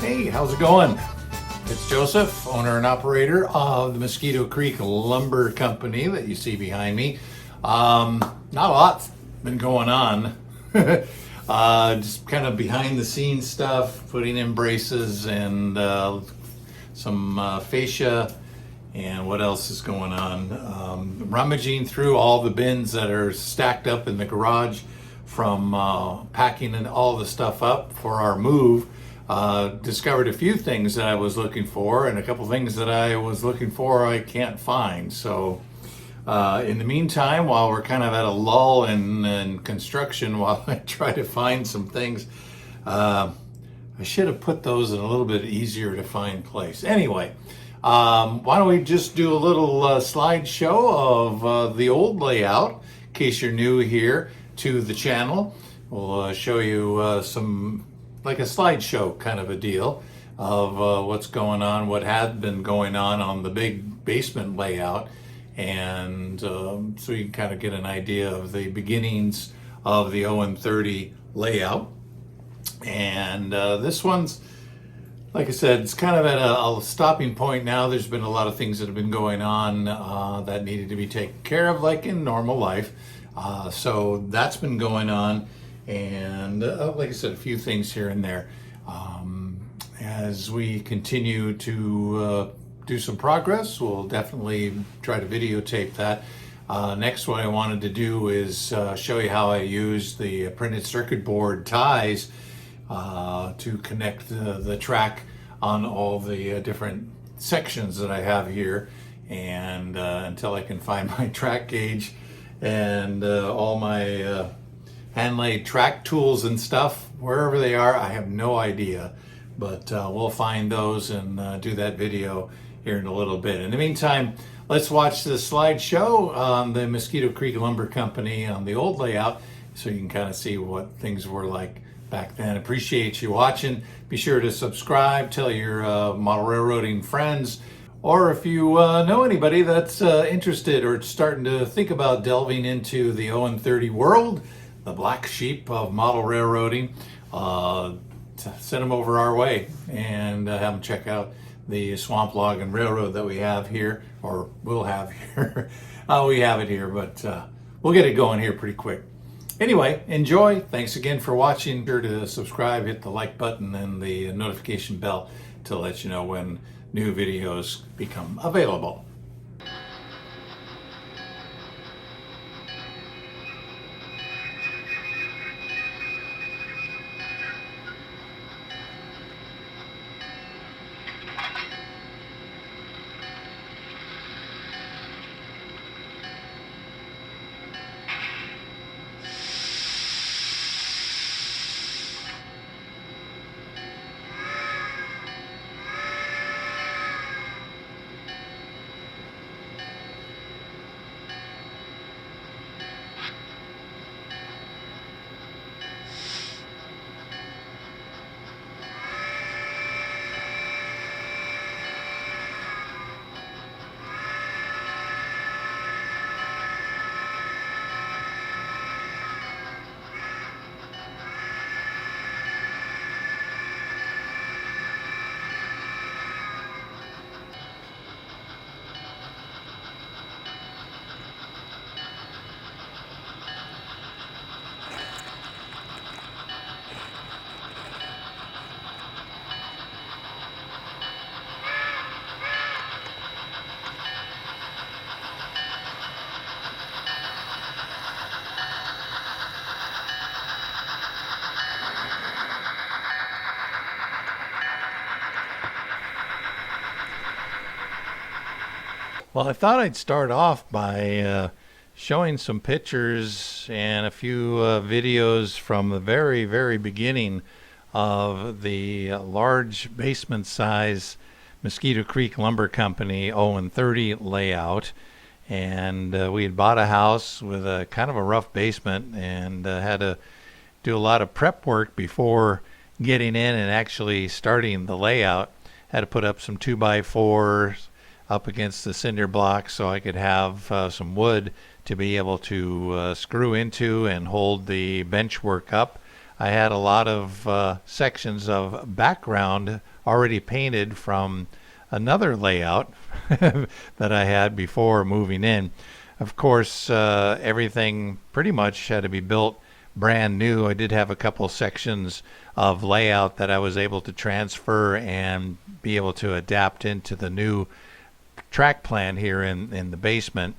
Hey, how's it going? It's Joseph, owner and operator of the Mosquito Creek Lumber Company that you see behind me. Not a lot's been going on. Just kind of behind the scenes stuff, putting in braces and some fascia. And what else is going on? Rummaging through all the bins that are stacked up in the garage from packing and all the stuff up for our move. Discovered a few things that I was looking for, and a couple things that I was looking for I can't find. So in the meantime, while we're kind of at a lull in construction, while I try to find some things, I should have put those in a little bit easier to find place. Anyway, why don't we just do a little slideshow of the old layout, in case you're new here to the channel. We'll show you some, like a slideshow kind of a deal of what's going on, what had been going on the big basement layout, and so you can kind of get an idea of the beginnings of the On30 layout. And this one's, like I said, it's kind of at a stopping point now. There's been a lot of things that have been going on that needed to be taken care of, like in normal life. So that's been going on. And like I said, a few things here and there. As we continue to do some progress, we'll definitely try to videotape that. Next, what I wanted to do is show you how I use the printed circuit board ties to connect the track on all the different sections that I have here. And until I can find my track gauge and all my hand-laid track tools and stuff, wherever they are, I have no idea, but we'll find those and do that video here in a little bit. In the meantime, let's watch the slideshow on the Mosquito Creek Lumber Company on the old layout, so you can kind of see what things were like back then. Appreciate you watching. Be sure to subscribe, tell your model railroading friends, or if you know anybody that's interested or starting to think about delving into the On30 world, the black sheep of model railroading, send them over our way and have them check out the swamp log and railroad that we have here, or we'll have here. We have it here, but we'll get it going here pretty quick. Anyway, enjoy. Thanks again for watching. Be sure to subscribe, hit the like button and the notification bell to let you know when new videos become available. Well, I thought I'd start off by showing some pictures and a few videos from the very, very beginning of the large basement size Mosquito Creek Lumber Company On30 layout. And we had bought a house with a kind of a rough basement and had to do a lot of prep work before getting in and actually starting the layout. Had to put up some 2x4s up against the cinder block so I could have some wood to be able to screw into and hold the bench work up. I had a lot of sections of background already painted from another layout that I had before moving in. Of course, everything pretty much had to be built brand new. I did have a couple sections of layout that I was able to transfer and be able to adapt into the new track plan here in the basement.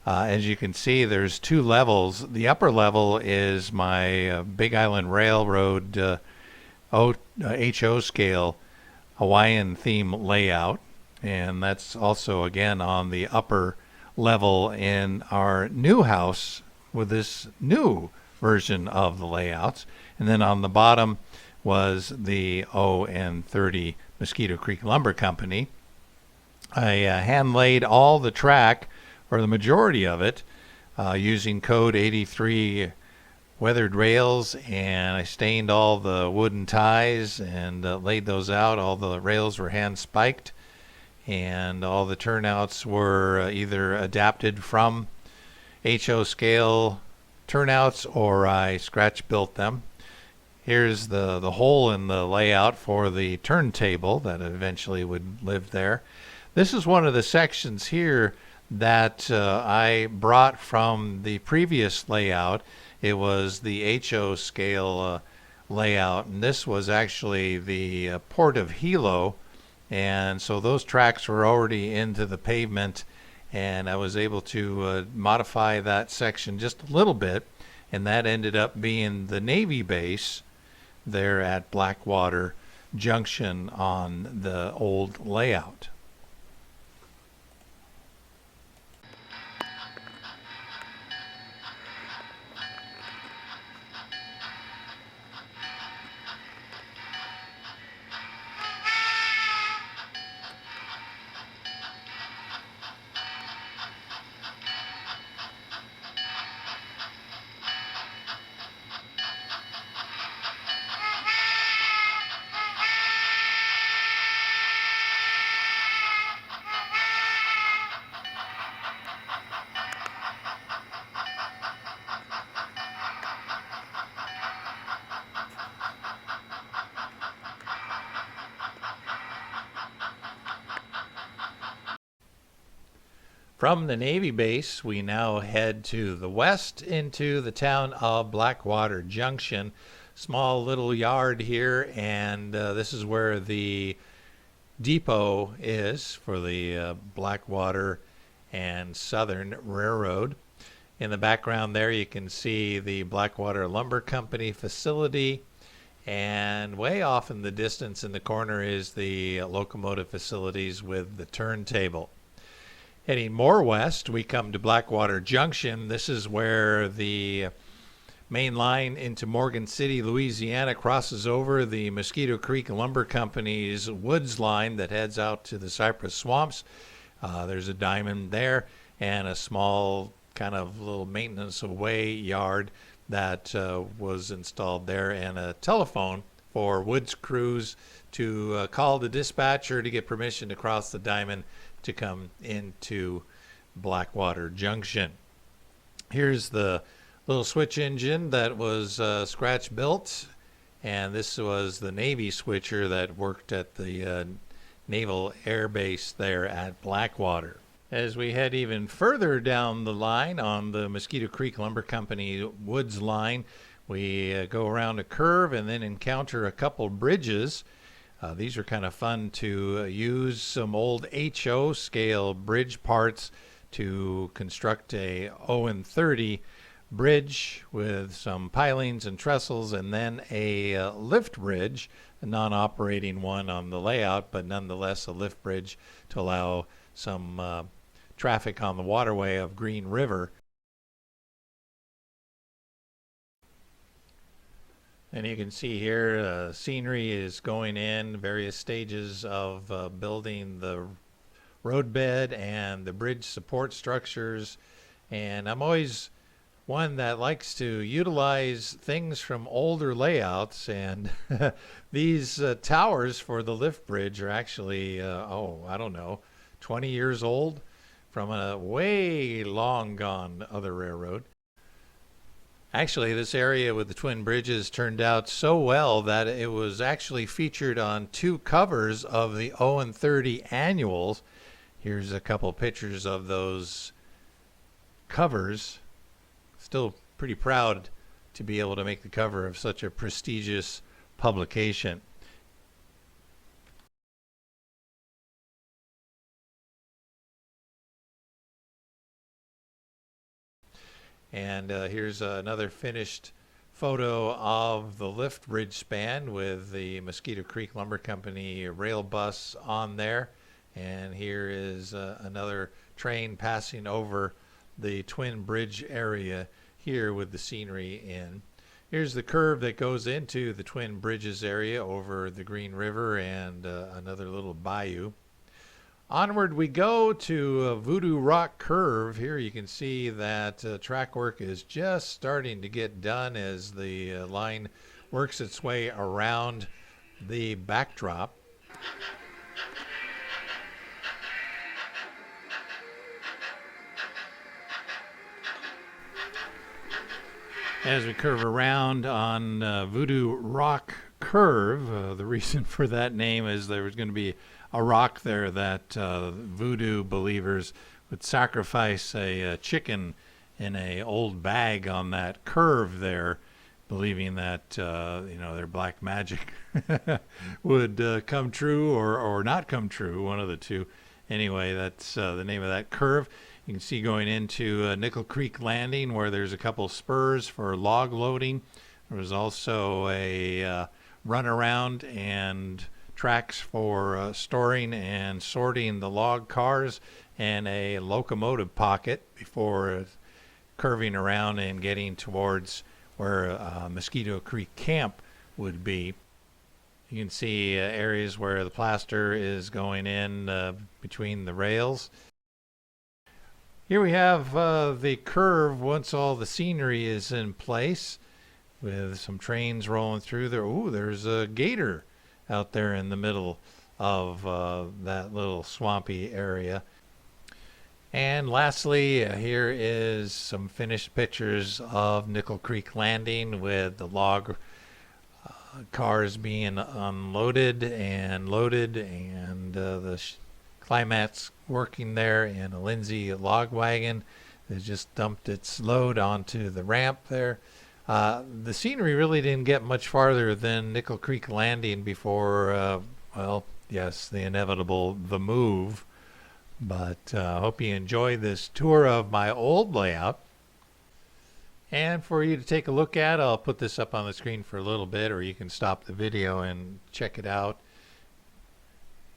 As you can see, there's two levels. The upper level is my Big Island Railroad HO scale Hawaiian theme layout, and that's also again on the upper level in our new house with this new version of the layouts. And then on the bottom was the On30 Mosquito Creek Lumber Company. I hand laid all the track, or the majority of it, using code 83 weathered rails, and I stained all the wooden ties and laid those out. All the rails were hand spiked, and all the turnouts were either adapted from HO scale turnouts or I scratch built them. Here's the hole in the layout for the turntable that eventually would live there. This is one of the sections here that I brought from the previous layout. It was the HO scale layout, and this was actually the Port of Hilo, and so those tracks were already into the pavement, and I was able to modify that section just a little bit, and that ended up being the Navy base there at Blackwater Junction on the old layout. From the Navy base, we now head to the west into the town of Blackwater Junction. Small little yard here, and this is where the depot is for the Blackwater and Southern Railroad. In the background there, you can see the Blackwater Lumber Company facility, and way off in the distance in the corner is the locomotive facilities with the turntable. Heading more west, we come to Blackwater Junction. This is where the main line into Morgan City, Louisiana crosses over the Mosquito Creek Lumber Company's woods line that heads out to the cypress swamps. There's a diamond there and a small kind of little maintenance away yard that was installed there, and a telephone for woods crews to call the dispatcher to get permission to cross the diamond to come into Blackwater Junction. Here's the little switch engine that was scratch built, and this was the Navy switcher that worked at the Naval Air Base there at Blackwater. As we head even further down the line on the Mosquito Creek Lumber Company woods line, we go around a curve and then encounter a couple bridges. These are kind of fun to use some old HO scale bridge parts to construct a On30 bridge with some pilings and trestles, and then a lift bridge, a non-operating one on the layout, but nonetheless a lift bridge to allow some traffic on the waterway of Green River. And you can see here scenery is going in, various stages of building the roadbed and the bridge support structures. And I'm always one that likes to utilize things from older layouts, and these towers for the lift bridge are actually, I don't know, 20 years old from a way long gone other railroad. Actually, this area with the twin bridges turned out so well that it was actually featured on 2 covers of the On30 annuals. Here's a couple pictures of those covers. Still pretty proud to be able to make the cover of such a prestigious publication. And here's another finished photo of the lift bridge span with the Mosquito Creek Lumber Company rail bus on there. And here is another train passing over the twin bridge area here with the scenery in. Here's the curve that goes into the twin bridges area over the Green River and another little bayou. Onward we go to Voodoo Rock Curve. Here you can see that track work is just starting to get done as the line works its way around the backdrop. As we curve around on Voodoo Rock Curve, the reason for that name is there was going to be a rock there that voodoo believers would sacrifice a chicken in a old bag on that curve there, believing that their black magic would come true or not come true, one of the two. Anyway, that's the name of that curve. You can see going into Nickel Creek Landing where there's a couple spurs for log loading. There was also a runaround and tracks for storing and sorting the log cars and a locomotive pocket before curving around and getting towards where Mosquito Creek Camp would be. You can see areas where the plaster is going in between the rails. Here we have the curve once all the scenery is in place with some trains rolling through there. Ooh, there's a gator out there in the middle of that little swampy area. And lastly, here is some finished pictures of Nickel Creek Landing with the log cars being unloaded and loaded, and the climax working there in a Lindsay log wagon that just dumped its load onto the ramp there. The scenery really didn't get much farther than Nickel Creek Landing before, well, yes, the inevitable, the move. But hope you enjoyed this tour of my old layout. And for you to take a look at, I'll put this up on the screen for a little bit, or you can stop the video and check it out,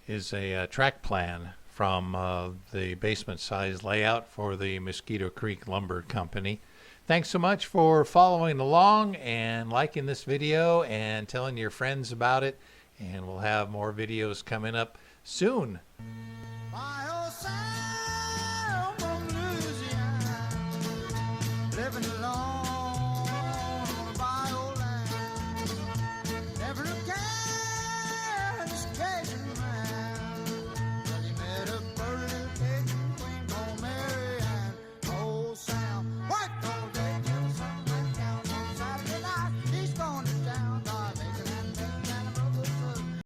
is a track plan from the basement size layout for the Mosquito Creek Lumber Company. Thanks so much for following along and liking this video and telling your friends about it. And we'll have more videos coming up soon.